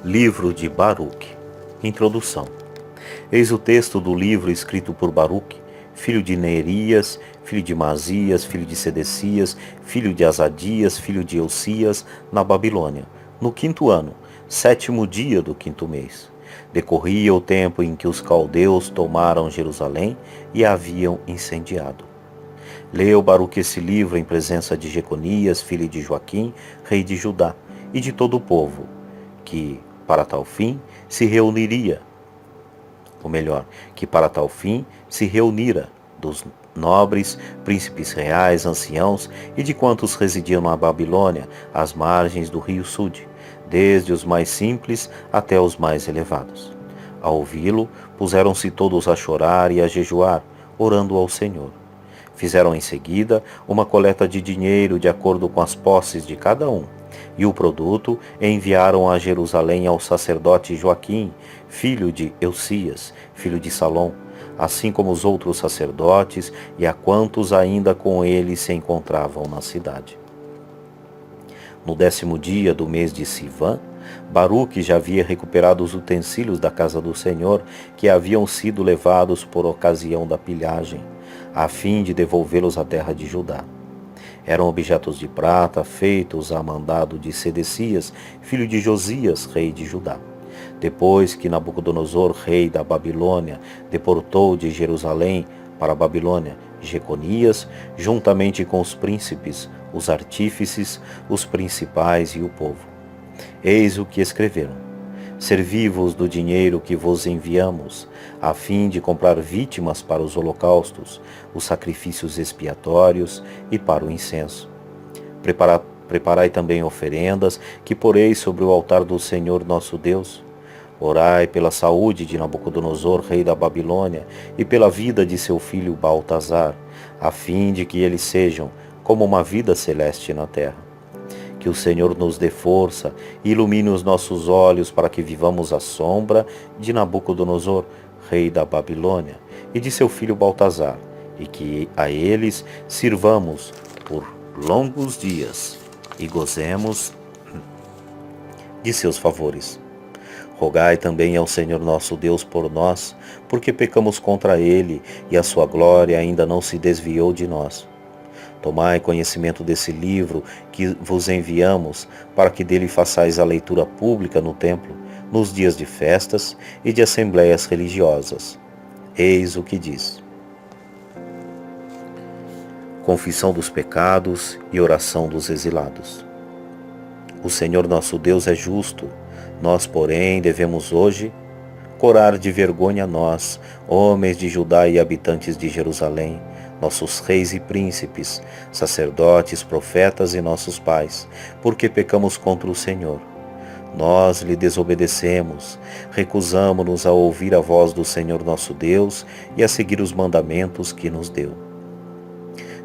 Livro de Baruque. Introdução. Eis o texto do livro escrito por Baruque, filho de Neerias, filho de Mazias, filho de Sedecias, filho de Azadias, filho de Eucias, na Babilônia, no 5º ano, 7º dia do 5º mês. Decorria o tempo em que os caldeus tomaram Jerusalém e a haviam incendiado. Leu Baruque esse livro em presença de Jeconias, filho de Joaquim, rei de Judá, e de todo o povo, que, para tal fim, se reuniria, ou melhor, que para tal fim se reunira dos nobres, príncipes reais, anciãos e de quantos residiam na Babilônia, às margens do rio Sude, desde os mais simples até os mais elevados. Ao ouvi-lo, puseram-se todos a chorar e a jejuar, orando ao Senhor. Fizeram em seguida uma coleta de dinheiro de acordo com as posses de cada um, e o produto enviaram a Jerusalém ao sacerdote Joaquim, filho de Eucias, filho de Salom, assim como os outros sacerdotes e a quantos ainda com ele se encontravam na cidade. No 10º dia do mês de Sivan, Baruque já havia recuperado os utensílios da casa do Senhor que haviam sido levados por ocasião da pilhagem, a fim de devolvê-los à terra de Judá. Eram objetos de prata feitos a mandado de Sedecias, filho de Josias, rei de Judá. Depois que Nabucodonosor, rei da Babilônia, deportou de Jerusalém para a Babilônia Jeconias, juntamente com os príncipes, os artífices, os principais e o povo. Eis o que escreveram. Servi-vos do dinheiro que vos enviamos, a fim de comprar vítimas para os holocaustos, os sacrifícios expiatórios e para o incenso. Preparai também oferendas que poreis sobre o altar do Senhor nosso Deus. Orai pela saúde de Nabucodonosor, rei da Babilônia, e pela vida de seu filho Baltazar, a fim de que eles sejam como uma vida celeste na terra. Que o Senhor nos dê força e ilumine os nossos olhos para que vivamos à sombra de Nabucodonosor, rei da Babilônia, e de seu filho Baltazar, e que a eles sirvamos por longos dias e gozemos de seus favores. Rogai também ao Senhor nosso Deus por nós, porque pecamos contra ele e a sua glória ainda não se desviou de nós. Tomai conhecimento desse livro que vos enviamos, para que dele façais a leitura pública no templo, nos dias de festas e de assembleias religiosas. Eis o que diz. Confissão dos pecados e oração dos exilados. O Senhor nosso Deus é justo, nós, porém, devemos hoje corar de vergonha nós, homens de Judá e habitantes de Jerusalém, nossos reis e príncipes, sacerdotes, profetas e nossos pais, porque pecamos contra o Senhor. Nós lhe desobedecemos, recusamo-nos a ouvir a voz do Senhor nosso Deus e a seguir os mandamentos que nos deu.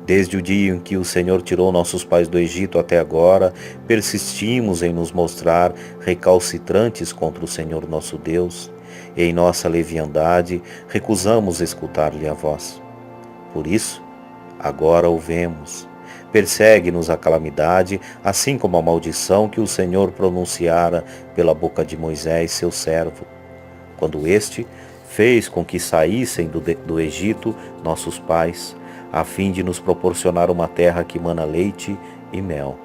Desde o dia em que o Senhor tirou nossos pais do Egito até agora, persistimos em nos mostrar recalcitrantes contra o Senhor nosso Deus, e em nossa leviandade recusamos escutar-lhe a voz. Por isso, agora o vemos. Persegue-nos a calamidade, assim como a maldição que o Senhor pronunciara pela boca de Moisés, seu servo, quando este fez com que saíssem do Egito nossos pais, a fim de nos proporcionar uma terra que mana leite e mel.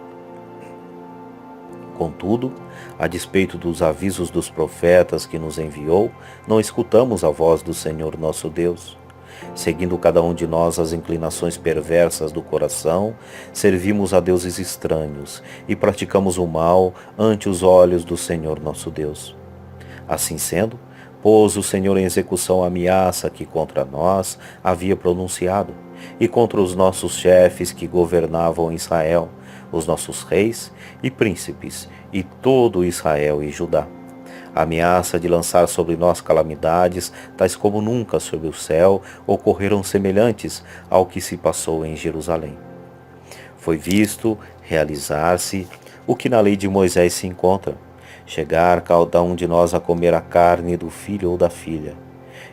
Contudo, a despeito dos avisos dos profetas que nos enviou, não escutamos a voz do Senhor nosso Deus. Seguindo cada um de nós as inclinações perversas do coração, servimos a deuses estranhos e praticamos o mal ante os olhos do Senhor nosso Deus. Assim sendo, pôs o Senhor em execução a ameaça que contra nós havia pronunciado, e contra os nossos chefes que governavam Israel, os nossos reis e príncipes, e todo Israel e Judá. A ameaça de lançar sobre nós calamidades, tais como nunca sobre o céu, ocorreram semelhantes ao que se passou em Jerusalém. Foi visto realizar-se o que na lei de Moisés se encontra, chegar cada um de nós a comer a carne do filho ou da filha.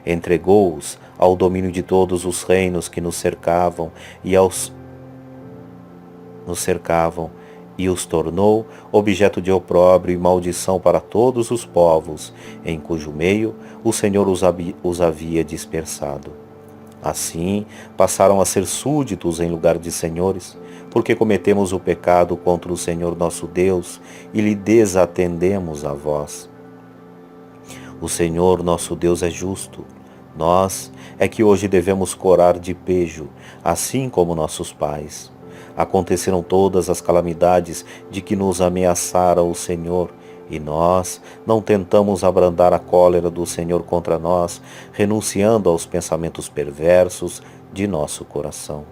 Entregou-os ao domínio de todos os reinos que nos cercavam e os tornou objeto de opróbrio e maldição para todos os povos, em cujo meio o Senhor os havia dispersado. Assim, passaram a ser súditos em lugar de senhores, porque cometemos o pecado contra o Senhor nosso Deus e lhe desatendemos a vós. O Senhor nosso Deus é justo. Nós é que hoje devemos corar de pejo, assim como nossos pais. Aconteceram todas as calamidades de que nos ameaçara o Senhor, e nós não tentamos abrandar a cólera do Senhor contra nós, renunciando aos pensamentos perversos de nosso coração.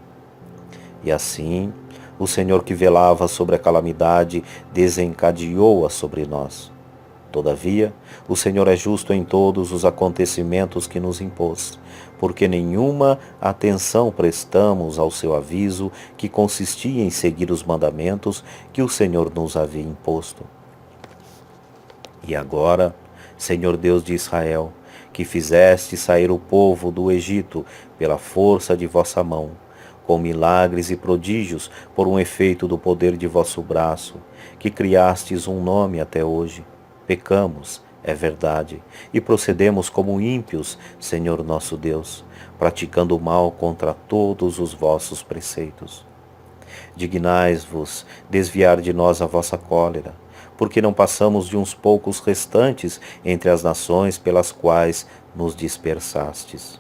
E assim, o Senhor que velava sobre a calamidade desencadeou-a sobre nós. Todavia, o Senhor é justo em todos os acontecimentos que nos impôs, porque nenhuma atenção prestamos ao seu aviso, que consistia em seguir os mandamentos que o Senhor nos havia imposto. E agora, Senhor Deus de Israel, que fizeste sair o povo do Egito pela força de vossa mão, com milagres e prodígios por um efeito do poder de vosso braço, que criastes um nome até hoje, pecamos, é verdade, e procedemos como ímpios, Senhor nosso Deus, praticando o mal contra todos os vossos preceitos. Dignai-vos desviar de nós a vossa cólera, porque não passamos de uns poucos restantes entre as nações pelas quais nos dispersastes.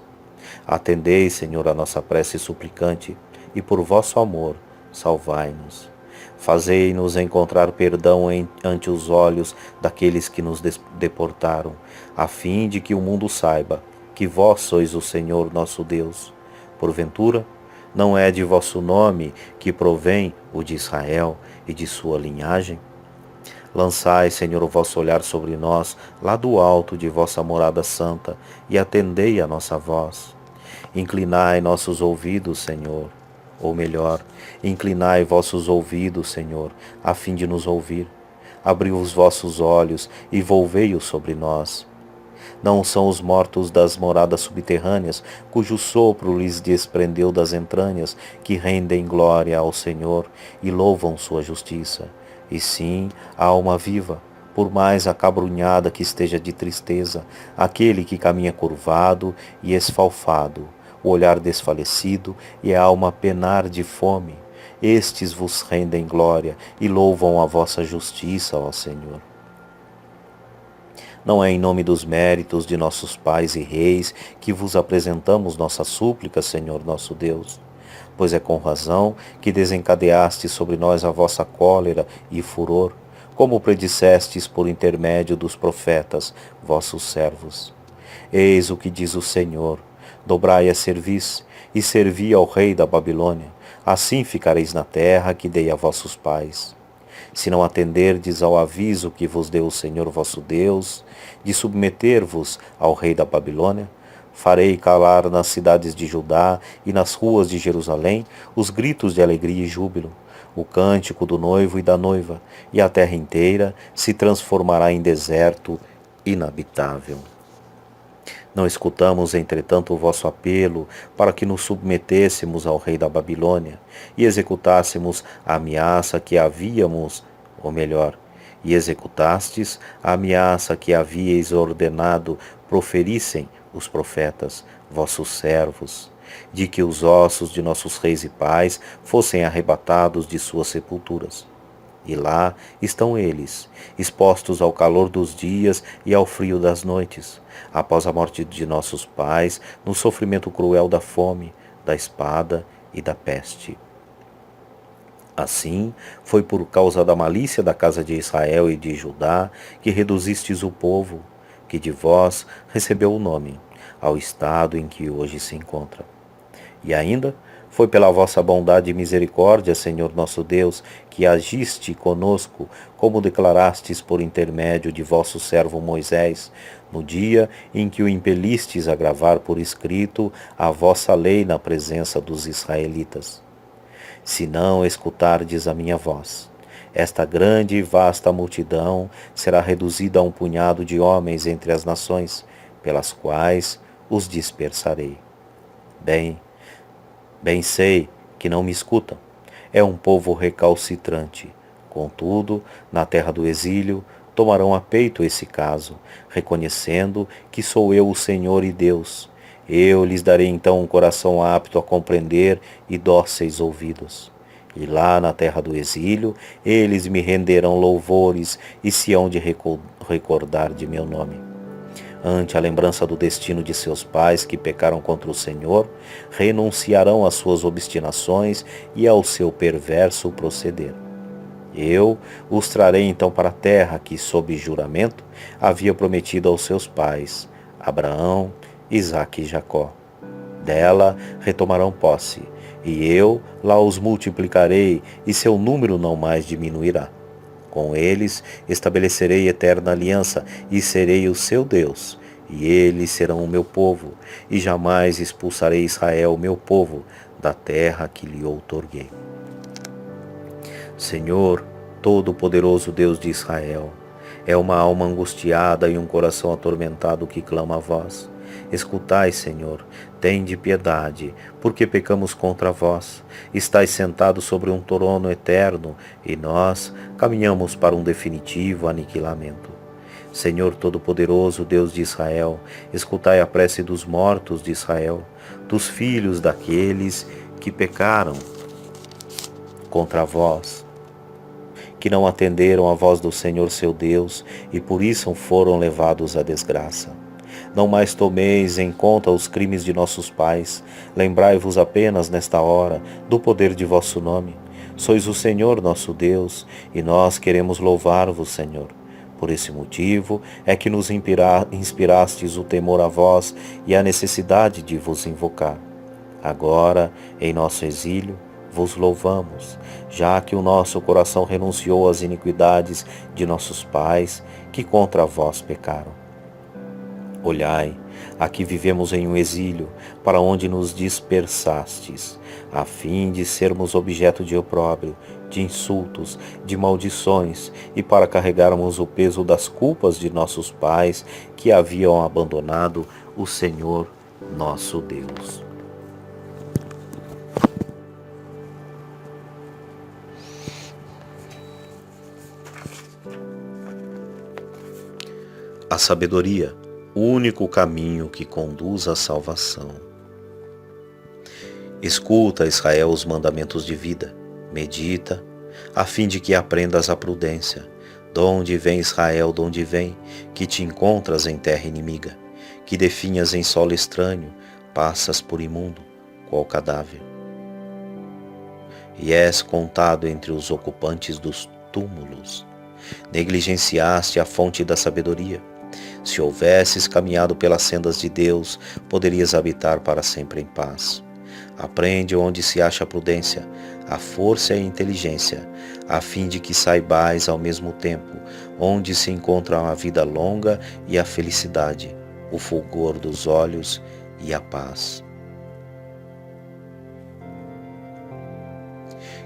Atendei, Senhor, a nossa prece suplicante, e por vosso amor, salvai-nos. Fazei-nos encontrar perdão ante os olhos daqueles que nos deportaram, a fim de que o mundo saiba que vós sois o Senhor nosso Deus. Porventura, não é de vosso nome que provém o de Israel e de sua linhagem? Lançai, Senhor, o vosso olhar sobre nós, lá do alto de vossa morada santa, e atendei a nossa voz. Inclinai nossos ouvidos, Senhor, ou melhor, inclinai vossos ouvidos, Senhor, a fim de nos ouvir. Abri os vossos olhos e volvei-os sobre nós. Não são os mortos das moradas subterrâneas, cujo sopro lhes desprendeu das entranhas, que rendem glória ao Senhor e louvam sua justiça. E sim, a alma viva, por mais acabrunhada que esteja de tristeza, aquele que caminha curvado e esfalfado, o olhar desfalecido e a alma penar de fome. Estes vos rendem glória e louvam a vossa justiça, ó Senhor. Não é em nome dos méritos de nossos pais e reis que vos apresentamos nossa súplica, Senhor nosso Deus, pois é com razão que desencadeaste sobre nós a vossa cólera e furor, como predissestes por intermédio dos profetas, vossos servos. Eis o que diz o Senhor: dobrai a cerviz e servi ao rei da Babilônia, assim ficareis na terra que dei a vossos pais. Se não atenderdes ao aviso que vos deu o Senhor vosso Deus, de submeter-vos ao rei da Babilônia, farei calar nas cidades de Judá e nas ruas de Jerusalém os gritos de alegria e júbilo, o cântico do noivo e da noiva, e a terra inteira se transformará em deserto inabitável. Não escutamos, entretanto, o vosso apelo para que nos submetêssemos ao rei da Babilônia e executássemos a ameaça que havíamos, ou melhor, e executastes a ameaça que havíeis ordenado proferissem os profetas, vossos servos, de que os ossos de nossos reis e pais fossem arrebatados de suas sepulturas. E lá estão eles, expostos ao calor dos dias e ao frio das noites, após a morte de nossos pais, no sofrimento cruel da fome, da espada e da peste. Assim, foi por causa da malícia da casa de Israel e de Judá que reduzistes o povo, que de vós recebeu o nome, ao estado em que hoje se encontra. E ainda foi pela vossa bondade e misericórdia, Senhor nosso Deus, que agiste conosco, como declarastes por intermédio de vosso servo Moisés, no dia em que o impelistes a gravar por escrito a vossa lei na presença dos israelitas. Se não escutardes a minha voz, esta grande e vasta multidão será reduzida a um punhado de homens entre as nações, pelas quais os dispersarei. Bem sei que não me escutam. É um povo recalcitrante, Contudo, na terra do exílio, tomarão a peito esse caso, reconhecendo que sou eu o Senhor e Deus. Eu lhes darei então um coração apto a compreender e dóceis ouvidos. E lá na terra do exílio, eles me renderão louvores e se hão de recordar de meu nome. Ante a lembrança do destino de seus pais que pecaram contra o Senhor, renunciarão às suas obstinações e ao seu perverso proceder. Eu os trarei então para a terra que, sob juramento, havia prometido aos seus pais, Abraão, Isaque e Jacó. Dela retomarão posse, e eu lá os multiplicarei, e seu número não mais diminuirá. Com eles estabelecerei eterna aliança, e serei o seu Deus, e eles serão o meu povo, e jamais expulsarei Israel, meu povo, da terra que lhe outorguei. Senhor, Todo-Poderoso Deus de Israel, é uma alma angustiada e um coração atormentado que clama a vós. Escutai, Senhor, tende piedade, porque pecamos contra vós. Estais sentado sobre um trono eterno, e nós caminhamos para um definitivo aniquilamento. Senhor Todo-Poderoso, Deus de Israel, escutai a prece dos mortos de Israel, dos filhos daqueles que pecaram contra vós, que não atenderam à voz do Senhor seu Deus, e por isso foram levados à desgraça. Não mais tomeis em conta os crimes de nossos pais, lembrai-vos apenas nesta hora do poder de vosso nome. Sois o Senhor nosso Deus, e nós queremos louvar-vos, Senhor. Por esse motivo é que nos inspirastes o temor a vós e a necessidade de vos invocar. Agora, em nosso exílio, vos louvamos, já que o nosso coração renunciou às iniquidades de nossos pais, que contra vós pecaram. Olhai, aqui vivemos em um exílio, para onde nos dispersastes, a fim de sermos objeto de opróbrio, de insultos, de maldições, e para carregarmos o peso das culpas de nossos pais, que haviam abandonado o Senhor nosso Deus. A sabedoria, o único caminho que conduz à salvação. Escuta, Israel, os mandamentos de vida, medita, a fim de que aprendas a prudência. Donde vem, Israel, donde vem, que te encontras em terra inimiga, que definhas em solo estranho, passas por imundo, qual cadáver. E és contado entre os ocupantes dos túmulos. Negligenciaste a fonte da sabedoria. Se houvesses caminhado pelas sendas de Deus, poderias habitar para sempre em paz. Aprende onde se acha a prudência, a força e a inteligência, a fim de que saibais ao mesmo tempo onde se encontram a vida longa e a felicidade, o fulgor dos olhos e a paz.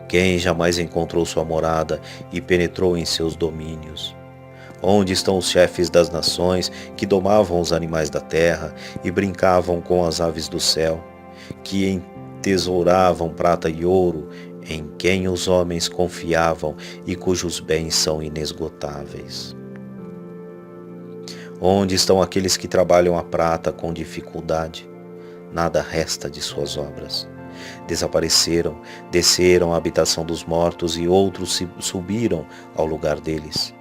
Quem jamais encontrou sua morada e penetrou em seus domínios? Onde estão os chefes das nações que domavam os animais da terra e brincavam com as aves do céu, que entesouravam prata e ouro, em quem os homens confiavam e cujos bens são inesgotáveis? Onde estão aqueles que trabalham a prata com dificuldade? Nada resta de suas obras. Desapareceram, desceram à habitação dos mortos e outros subiram ao lugar deles.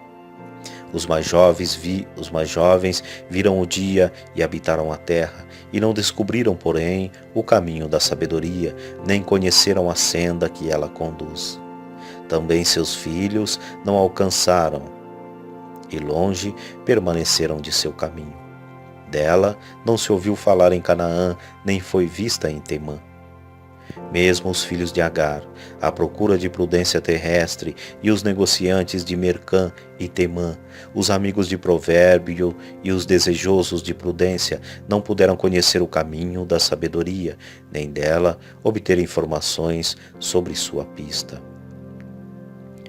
Os mais jovens viram o dia e habitaram a terra, e não descobriram, porém, o caminho da sabedoria, nem conheceram a senda que ela conduz. Também seus filhos não alcançaram, e longe permaneceram de seu caminho. Dela não se ouviu falar em Canaã, nem foi vista em Temã. Mesmo os filhos de Agar, à procura de prudência terrestre, e os negociantes de Mercã e Temã, os amigos de provérbio e os desejosos de prudência, não puderam conhecer o caminho da sabedoria, nem dela obter informações sobre sua pista.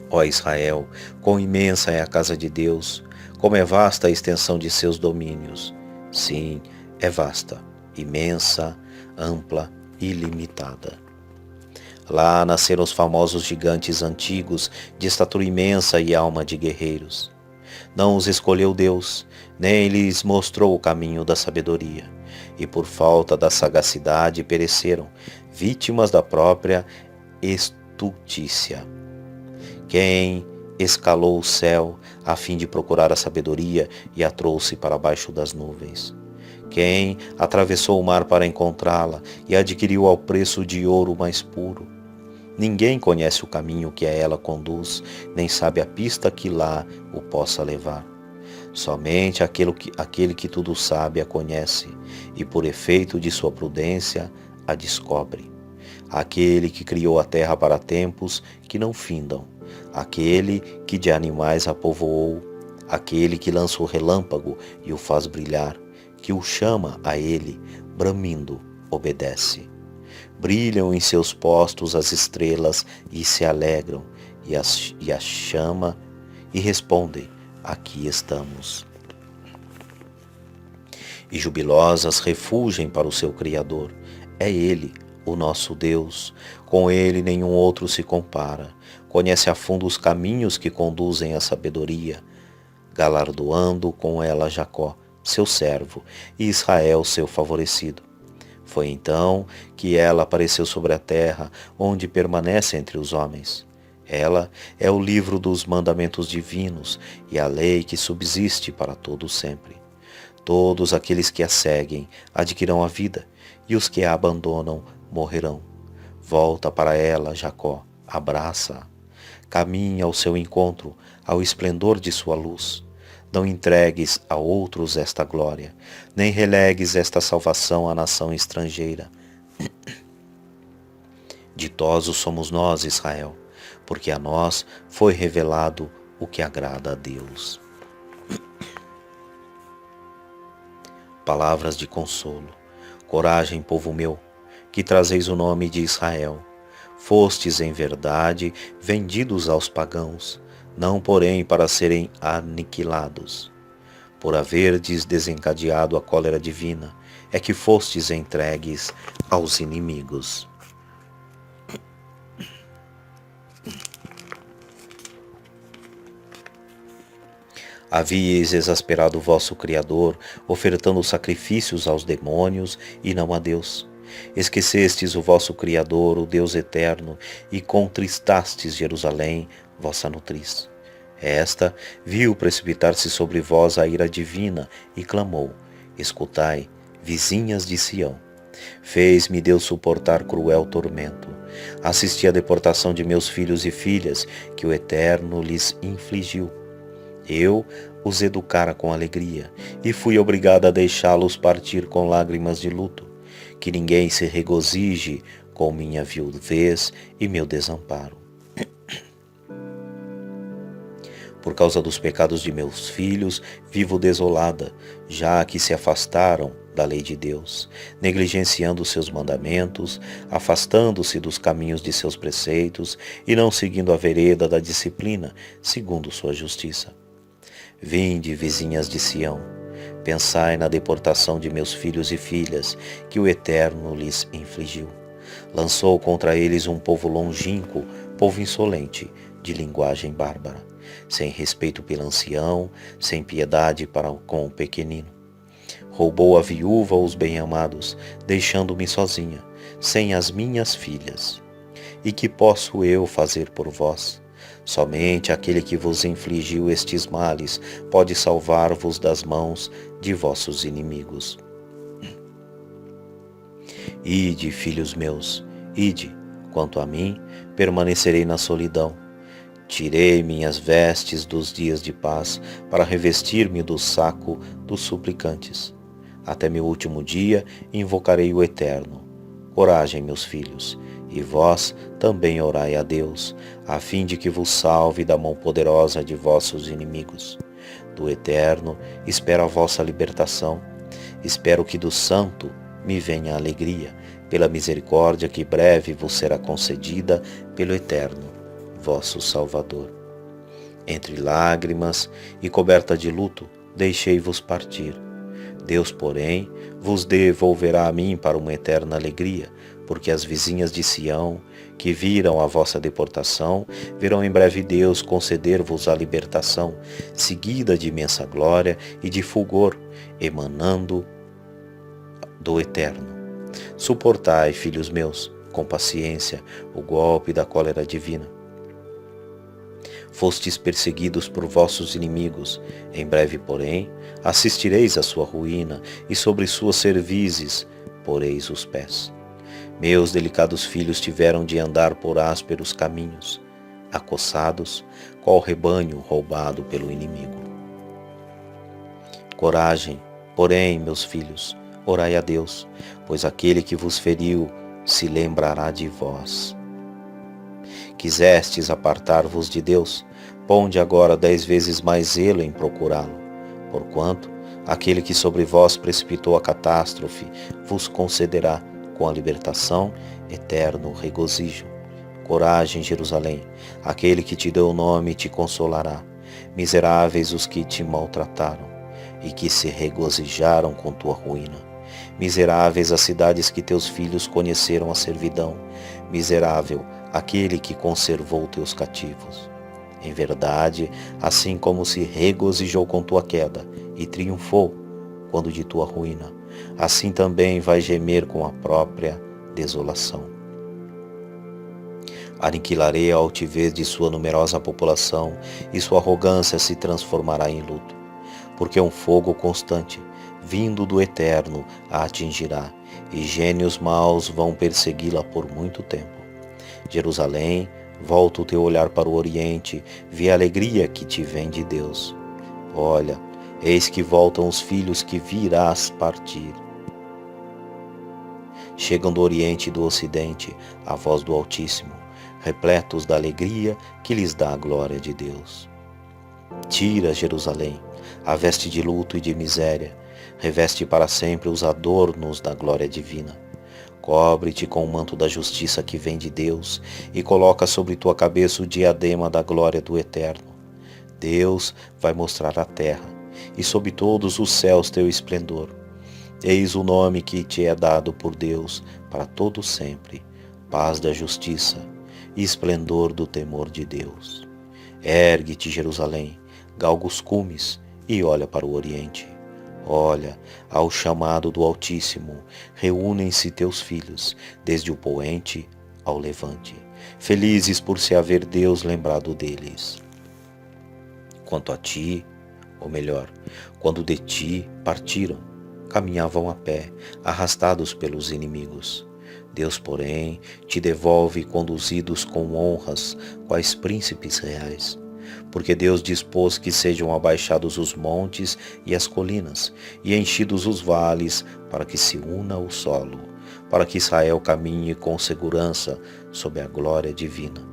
Ó Israel, quão imensa é a casa de Deus, como é vasta a extensão de seus domínios. Sim, é vasta, imensa, ampla, ilimitada. Lá nasceram os famosos gigantes antigos, de estatura imensa e alma de guerreiros. Não os escolheu Deus, nem lhes mostrou o caminho da sabedoria, e por falta da sagacidade pereceram, vítimas da própria estultícia. Quem escalou o céu a fim de procurar a sabedoria e a trouxe para baixo das nuvens? Quem atravessou o mar para encontrá-la e adquiriu ao preço de ouro mais puro? Ninguém conhece o caminho que a ela conduz, nem sabe a pista que lá o possa levar. Somente aquele que tudo sabe a conhece, e por efeito de sua prudência a descobre. Aquele que criou a terra para tempos que não findam, aquele que de animais a povoou, aquele que lança o relâmpago e o faz brilhar, que o chama a ele, bramindo, obedece. Brilham em seus postos as estrelas e se alegram, e a chama e respondem, aqui estamos. E jubilosas refugem para o seu Criador. É Ele, o nosso Deus. Com Ele nenhum outro se compara. Conhece a fundo os caminhos que conduzem à sabedoria, galardoando com ela Jacó, seu servo, e Israel, seu favorecido. Foi então que ela apareceu sobre a terra, onde permanece entre os homens. Ela é o livro dos mandamentos divinos e a lei que subsiste para todo sempre. Todos aqueles que a seguem adquirirão a vida, e os que a abandonam morrerão. Volta para ela, Jacó, abraça-a. Caminha ao seu encontro, ao esplendor de sua luz. Não entregues a outros esta glória, nem relegues esta salvação à nação estrangeira. Ditosos somos nós, Israel, porque a nós foi revelado o que agrada a Deus. Palavras de consolo. Coragem, povo meu, que trazeis o nome de Israel. Fostes, em verdade, vendidos aos pagãos, não porém para serem aniquilados. Por haverdes desencadeado a cólera divina, é que fostes entregues aos inimigos. Havíeis exasperado o vosso Criador, ofertando sacrifícios aos demônios e não a Deus. Esquecestes o vosso Criador, o Deus eterno, e contristastes Jerusalém, vossa nutriz. Esta viu precipitar-se sobre vós a ira divina e clamou: escutai, vizinhas de Sião. Fez-me Deus suportar cruel tormento. Assisti à deportação de meus filhos e filhas, que o Eterno lhes infligiu. Eu os educara com alegria, e fui obrigada a deixá-los partir com lágrimas de luto. Que ninguém se regozije com minha viuvez e meu desamparo. Por causa dos pecados de meus filhos, vivo desolada, já que se afastaram da lei de Deus, negligenciando seus mandamentos, afastando-se dos caminhos de seus preceitos e não seguindo a vereda da disciplina, segundo sua justiça. Vinde, vizinhas de Sião, pensai na deportação de meus filhos e filhas, que o Eterno lhes infligiu. Lançou contra eles um povo longínquo, povo insolente, de linguagem bárbara, sem respeito pelo ancião, sem piedade para com o pequenino. Roubou a viúva os bem-amados, deixando-me sozinha, sem as minhas filhas. E que posso eu fazer por vós? Somente aquele que vos infligiu estes males pode salvar-vos das mãos de vossos inimigos. Ide, filhos meus, ide, quanto a mim, permanecerei na solidão. Tirei minhas vestes dos dias de paz para revestir-me do saco dos suplicantes. Até meu último dia invocarei o Eterno. Coragem, meus filhos, e vós também orai a Deus, a fim de que vos salve da mão poderosa de vossos inimigos. Do Eterno espero a vossa libertação. Espero que do Santo me venha a alegria, pela misericórdia que breve vos será concedida pelo Eterno, vosso Salvador. Entre lágrimas e coberta de luto, deixei-vos partir. Deus, porém, vos devolverá a mim para uma eterna alegria, porque as vizinhas de Sião, que viram a vossa deportação, verão em breve Deus conceder-vos a libertação, seguida de imensa glória e de fulgor, emanando do Eterno. Suportai, filhos meus, com paciência, o golpe da cólera divina. Fostes perseguidos por vossos inimigos, em breve, porém, assistireis à sua ruína, e sobre suas cervizes poreis os pés. Meus delicados filhos tiveram de andar por ásperos caminhos, acossados, qual rebanho roubado pelo inimigo. Coragem, porém, meus filhos, orai a Deus, pois aquele que vos feriu se lembrará de vós. Quisestes apartar-vos de Deus, ponde agora 10 vezes mais zelo em procurá-lo, porquanto aquele que sobre vós precipitou a catástrofe vos concederá, com a libertação, eterno regozijo. Coragem, Jerusalém, aquele que te deu o nome te consolará. Miseráveis os que te maltrataram e que se regozijaram com tua ruína. Miseráveis as cidades que teus filhos conheceram a servidão. Miserável aquele que conservou teus cativos. Em verdade, assim como se regozijou com tua queda e triunfou quando de tua ruína, assim também vai gemer com a própria desolação. Aniquilarei a altivez de sua numerosa população, e sua arrogância se transformará em luto, porque um fogo constante, vindo do Eterno, a atingirá, e gênios maus vão persegui-la por muito tempo. Jerusalém, volta o teu olhar para o Oriente, vê a alegria que te vem de Deus. Olha, eis que voltam os filhos que virás partir. Chegam do Oriente e do Ocidente a voz do Altíssimo, repletos da alegria que lhes dá a glória de Deus. Tira, Jerusalém, a veste de luto e de miséria, reveste para sempre os adornos da glória divina. Cobre-te com o manto da justiça que vem de Deus e coloca sobre tua cabeça o diadema da glória do Eterno. Deus vai mostrar a terra e sob todos os céus teu esplendor. Eis o nome que te é dado por Deus para todo sempre, paz da justiça e esplendor do temor de Deus. Ergue-te, Jerusalém, galga os cumes e olha para o Oriente. Olha, ao chamado do Altíssimo, reúnem-se teus filhos, desde o poente ao levante, felizes por se haver Deus lembrado deles. Quanto a ti, ou melhor, quando de ti partiram, caminhavam a pé, arrastados pelos inimigos. Deus, porém, te devolve conduzidos com honras, quais príncipes reais. Porque Deus dispôs que sejam abaixados os montes e as colinas, e enchidos os vales, para que se una o solo, para que Israel caminhe com segurança sob a glória divina.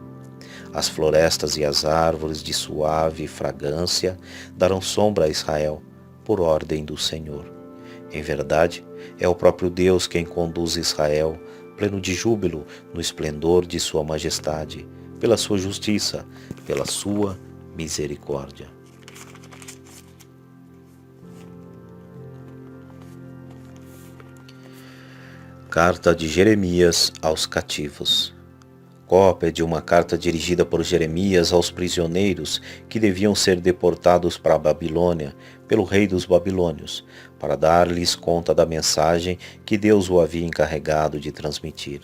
As florestas e as árvores de suave fragrância darão sombra a Israel, por ordem do Senhor. Em verdade, é o próprio Deus quem conduz Israel, pleno de júbilo, no esplendor de sua majestade, pela sua justiça, pela sua misericórdia. Carta de Jeremias aos cativos. Cópia de uma carta dirigida por Jeremias aos prisioneiros que deviam ser deportados para a Babilônia pelo rei dos babilônios, para dar-lhes conta da mensagem que Deus o havia encarregado de transmitir.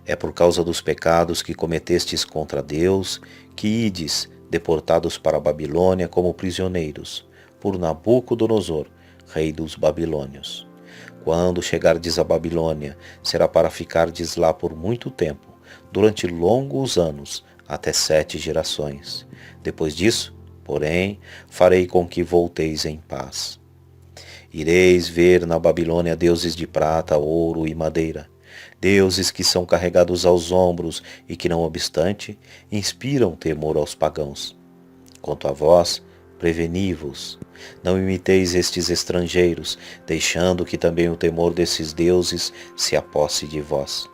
É por causa dos pecados que cometestes contra Deus que ides deportados para a Babilônia como prisioneiros, por Nabucodonosor, rei dos babilônios. Quando chegardes à Babilônia, será para ficardes lá por muito tempo, durante longos anos, até 7 gerações. Depois disso, porém, farei com que volteis em paz. Ireis ver na Babilônia deuses de prata, ouro e madeira, deuses que são carregados aos ombros e que, não obstante, inspiram temor aos pagãos. Quanto a vós, preveni-vos, não imiteis estes estrangeiros, deixando que também o temor desses deuses se aposse de vós.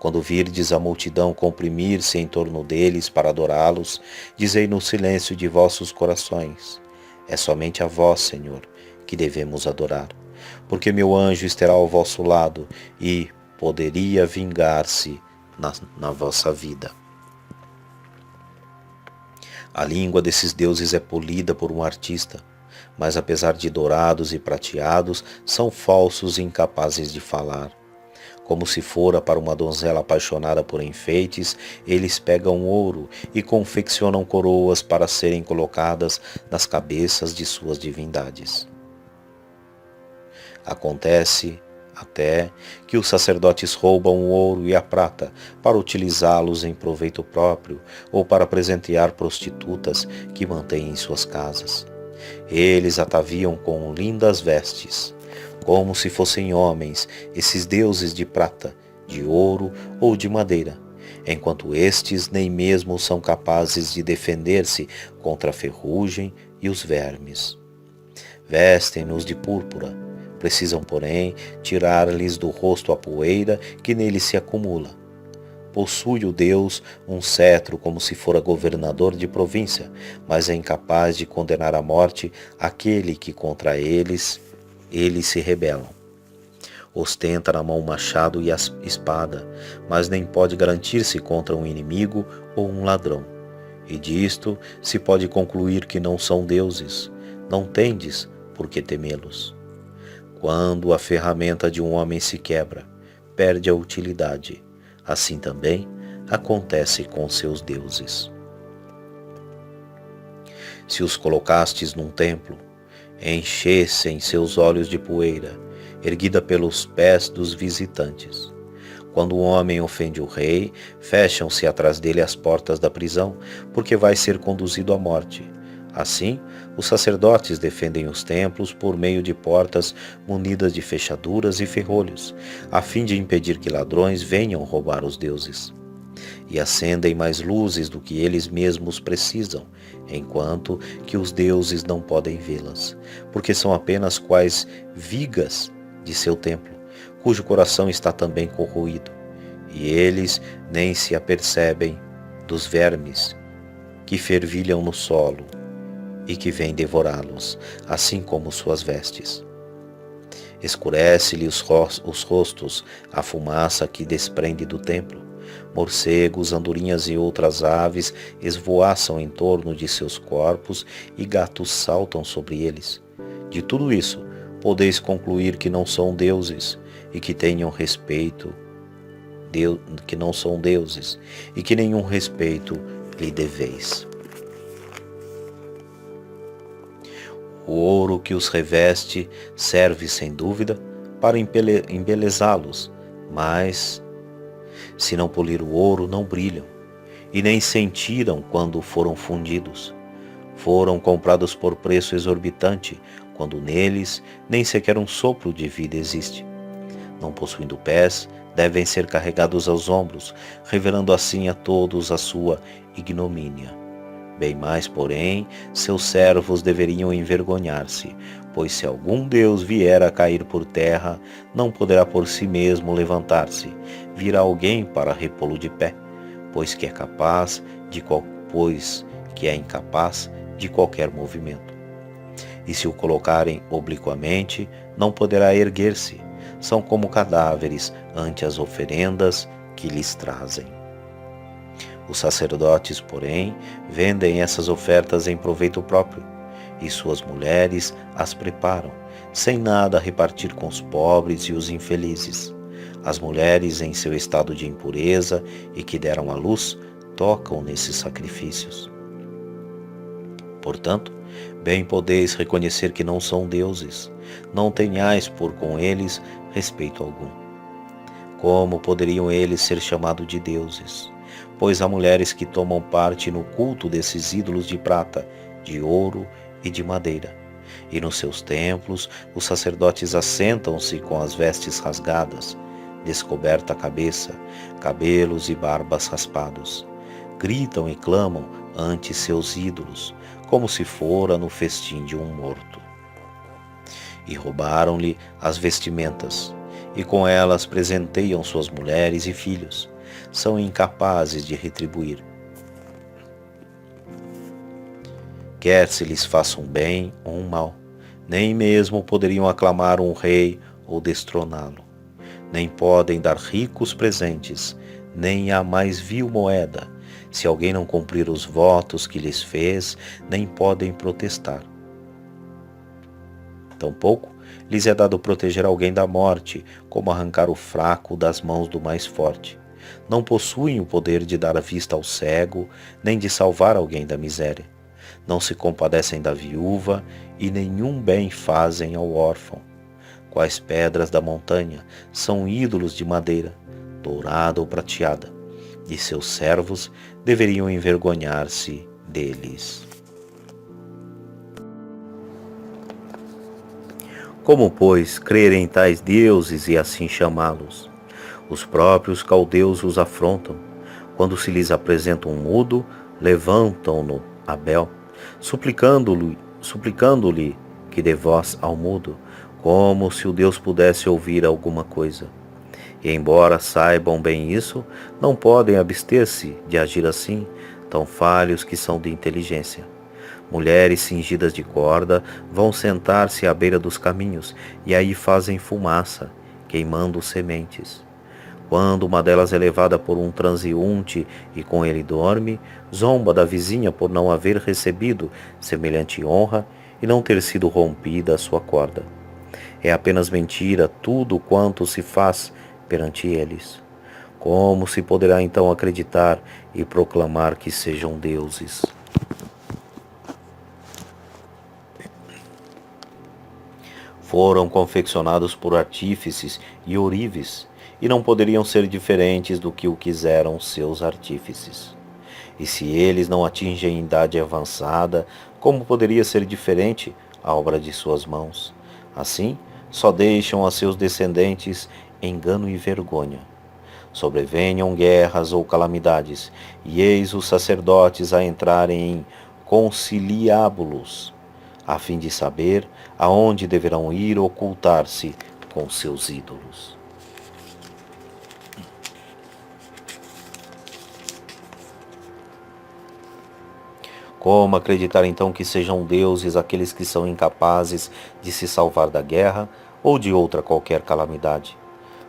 Quando virdes a multidão comprimir-se em torno deles para adorá-los, dizei no silêncio de vossos corações: é somente a vós, Senhor, que devemos adorar, porque meu anjo estará ao vosso lado e, poderia vingar-se na vossa vida. A língua desses deuses é polida por um artista, mas apesar de dourados e prateados, são falsos e incapazes de falar. Como se fora para uma donzela apaixonada por enfeites, eles pegam ouro e confeccionam coroas para serem colocadas nas cabeças de suas divindades. Acontece até que os sacerdotes roubam o ouro e a prata para utilizá-los em proveito próprio ou para presentear prostitutas que mantêm em suas casas. Eles ataviam com lindas vestes, como se fossem homens, esses deuses de prata, de ouro ou de madeira, enquanto estes nem mesmo são capazes de defender-se contra a ferrugem e os vermes. Vestem-nos de púrpura. Precisam, porém, tirar-lhes do rosto a poeira que nele se acumula. Possui o Deus um cetro como se fora governador de província, mas é incapaz de condenar à morte aquele que contra eles se rebelam. Ostenta na mão o machado e a espada, mas nem pode garantir-se contra um inimigo ou um ladrão. E disto se pode concluir que não são deuses. Não tendes por que temê-los. Quando a ferramenta de um homem se quebra, perde a utilidade. Assim também acontece com seus deuses. Se os colocastes num templo, enchessem seus olhos de poeira, erguida pelos pés dos visitantes. Quando o homem ofende o rei, fecham-se atrás dele as portas da prisão, porque vai ser conduzido à morte. Assim, os sacerdotes defendem os templos por meio de portas munidas de fechaduras e ferrolhos, a fim de impedir que ladrões venham roubar os deuses. E acendem mais luzes do que eles mesmos precisam, enquanto que os deuses não podem vê-las, porque são apenas quais vigas de seu templo, cujo coração está também corroído, e eles nem se apercebem dos vermes que fervilham no solo e que vêm devorá-los, assim como suas vestes. Escurece-lhe os rostos a fumaça que desprende do templo. Morcegos, andorinhas e outras aves esvoaçam em torno de seus corpos e gatos saltam sobre eles. De tudo isso, podeis concluir que não são deuses e que tenham respeito, que não são deuses e que nenhum respeito lhe deveis. O ouro que os reveste serve, sem dúvida, para embelezá-los, mas, se não polir o ouro, não brilham, e nem sentiram quando foram fundidos. Foram comprados por preço exorbitante, quando neles nem sequer um sopro de vida existe. Não possuindo pés, devem ser carregados aos ombros, revelando assim a todos a sua ignomínia. Bem mais, porém, seus servos deveriam envergonhar-se, pois se algum Deus vier a cair por terra, não poderá por si mesmo levantar-se. Virá alguém para repô-lo de pé, pois que é incapaz de qualquer movimento. E se o colocarem obliquamente, não poderá erguer-se. São como cadáveres ante as oferendas que lhes trazem. Os sacerdotes, porém, vendem essas ofertas em proveito próprio, e suas mulheres as preparam, sem nada repartir com os pobres e os infelizes. As mulheres, em seu estado de impureza e que deram à luz, tocam nesses sacrifícios. Portanto, bem podeis reconhecer que não são deuses, não tenhais por com eles respeito algum. Como poderiam eles ser chamados de deuses? Pois há mulheres que tomam parte no culto desses ídolos de prata, de ouro e de madeira. E nos seus templos, os sacerdotes assentam-se com as vestes rasgadas, descoberta a cabeça, cabelos e barbas raspados. Gritam e clamam ante seus ídolos, como se fora no festim de um morto. E roubaram-lhe as vestimentas, e com elas presenteiam suas mulheres e filhos. São incapazes de retribuir. Quer se lhes faça um bem ou um mal, nem mesmo poderiam aclamar um rei ou destroná-lo. nem podem dar ricos presentes, nem a mais vil moeda. Se alguém não cumprir os votos que lhes fez, nem podem protestar. Tampouco lhes é dado proteger alguém da morte, como arrancar o fraco das mãos do mais forte. Não possuem o poder de dar vista ao cego, nem de salvar alguém da miséria. Não se compadecem da viúva e nenhum bem fazem ao órfão. Quais pedras da montanha são ídolos de madeira, dourada ou prateada, e seus servos deveriam envergonhar-se deles. Como, pois, crer em tais deuses e assim chamá-los? Os próprios caldeus os afrontam. Quando se lhes apresenta um mudo, levantam-no a Bel, suplicando-lhe que dê voz ao mudo, como se o Deus pudesse ouvir alguma coisa. E embora saibam bem isso, não podem abster-se de agir assim, tão falhos que são de inteligência. Mulheres cingidas de corda vão sentar-se à beira dos caminhos, e aí fazem fumaça, queimando sementes. Quando uma delas é levada por um transeunte e com ele dorme, zomba da vizinha por não haver recebido semelhante honra e não ter sido rompida a sua corda. É apenas mentira tudo quanto se faz perante eles. Como se poderá então acreditar e proclamar que sejam deuses? Foram confeccionados por artífices e ourives, e não poderiam ser diferentes do que o quiseram seus artífices. E se eles não atingem idade avançada, como poderia ser diferente a obra de suas mãos? Assim, só deixam a seus descendentes engano e vergonha. Sobrevenham guerras ou calamidades, e eis os sacerdotes a entrarem em conciliábulos, a fim de saber aonde deverão ir ocultar-se com seus ídolos. Como acreditar então que sejam deuses aqueles que são incapazes de se salvar da guerra ou de outra qualquer calamidade?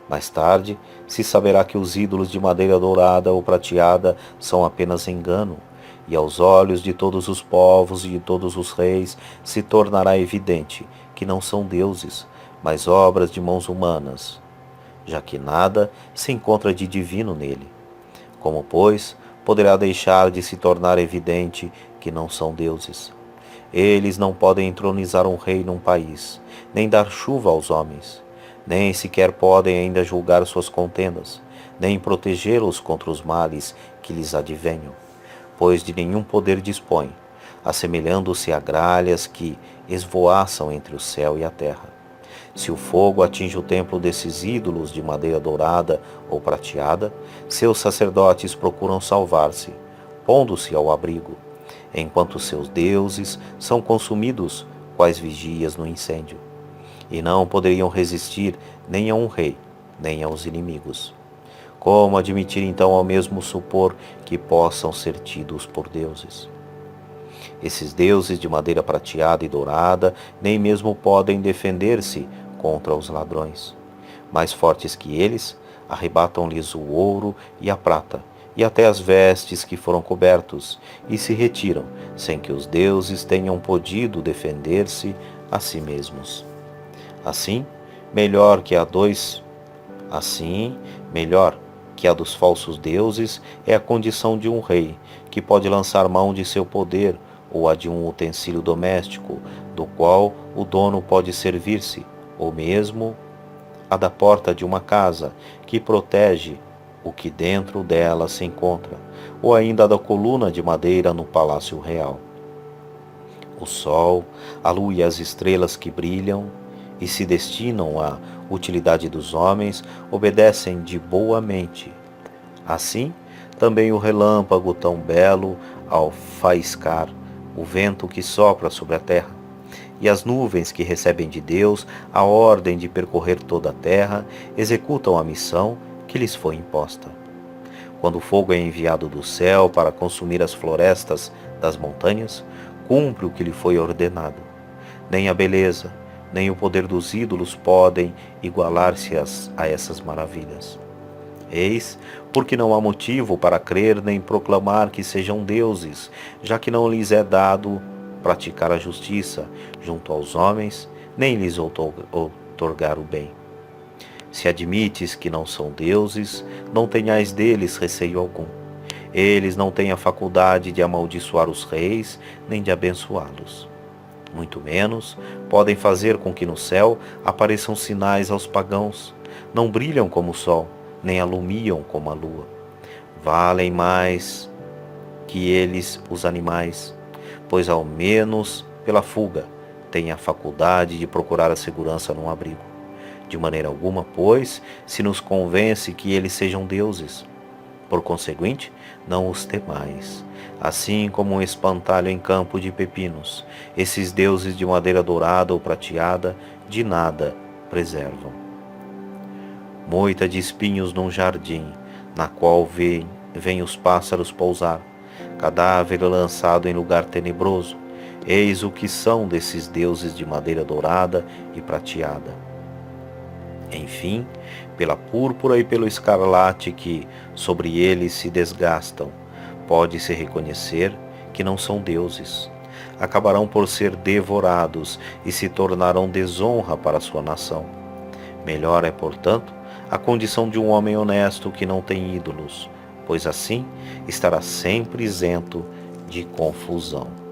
Mais tarde, se saberá que os ídolos de madeira dourada ou prateada são apenas engano, e aos olhos de todos os povos e de todos os reis se tornará evidente que não são deuses, mas obras de mãos humanas, já que nada se encontra de divino nele. Como, pois, poderá deixar de se tornar evidente que não são deuses? Eles não podem entronizar um rei num país, nem dar chuva aos homens, nem sequer podem ainda julgar suas contendas, nem protegê-los contra os males que lhes advenham, pois de nenhum poder dispõem, assemelhando-se a gralhas que esvoaçam entre o céu e a terra. Se o fogo atinge o templo desses ídolos de madeira dourada ou prateada, seus sacerdotes procuram salvar-se, pondo-se ao abrigo, enquanto seus deuses são consumidos quais vigias no incêndio, e não poderiam resistir nem a um rei, nem aos inimigos. Como admitir então ao mesmo supor que possam ser tidos por deuses? Esses deuses de madeira prateada e dourada nem mesmo podem defender-se contra os ladrões. Mais fortes que eles, arrebatam-lhes o ouro e a prata, e até as vestes que foram cobertos, e se retiram, sem que os deuses tenham podido defender-se a si mesmos. Melhor que a dos falsos deuses é a condição de um rei, que pode lançar mão de seu poder, ou a de um utensílio doméstico, do qual o dono pode servir-se, ou mesmo a da porta de uma casa, que protege o que dentro dela se encontra, ou ainda a da coluna de madeira no palácio real. O sol, a lua e as estrelas que brilham e se destinam à utilidade dos homens obedecem de boa mente. Assim, também o relâmpago tão belo ao faiscar, o vento que sopra sobre a terra, e as nuvens que recebem de Deus a ordem de percorrer toda a terra, executam a missão que lhes foi imposta. Quando o fogo é enviado do céu para consumir as florestas das montanhas, cumpre o que lhe foi ordenado. Nem a beleza, nem o poder dos ídolos podem igualar-se a essas maravilhas. Eis porque não há motivo para crer nem proclamar que sejam deuses, já que não lhes é dado praticar a justiça junto aos homens, nem lhes outorgar o bem. Se admites que não são deuses, não tenhais deles receio algum. Eles não têm a faculdade de amaldiçoar os reis, nem de abençoá-los. Muito menos podem fazer com que no céu apareçam sinais aos pagãos. Não brilham como o sol, nem alumiam como a lua. Valem mais que eles os animais, pois ao menos pela fuga têm a faculdade de procurar a segurança num abrigo. De maneira alguma, pois, se nos convence que eles sejam deuses. Por conseguinte, não os temais. Assim como um espantalho em campo de pepinos, esses deuses de madeira dourada ou prateada de nada preservam. Moita de espinhos num jardim, na qual vêm os pássaros pousar, cadáver lançado em lugar tenebroso, eis o que são desses deuses de madeira dourada e prateada. Enfim, pela púrpura e pelo escarlate que sobre eles se desgastam, pode-se reconhecer que não são deuses. Acabarão por ser devorados e se tornarão desonra para sua nação. Melhor é, portanto, a condição de um homem honesto que não tem ídolos, pois assim estará sempre isento de confusão.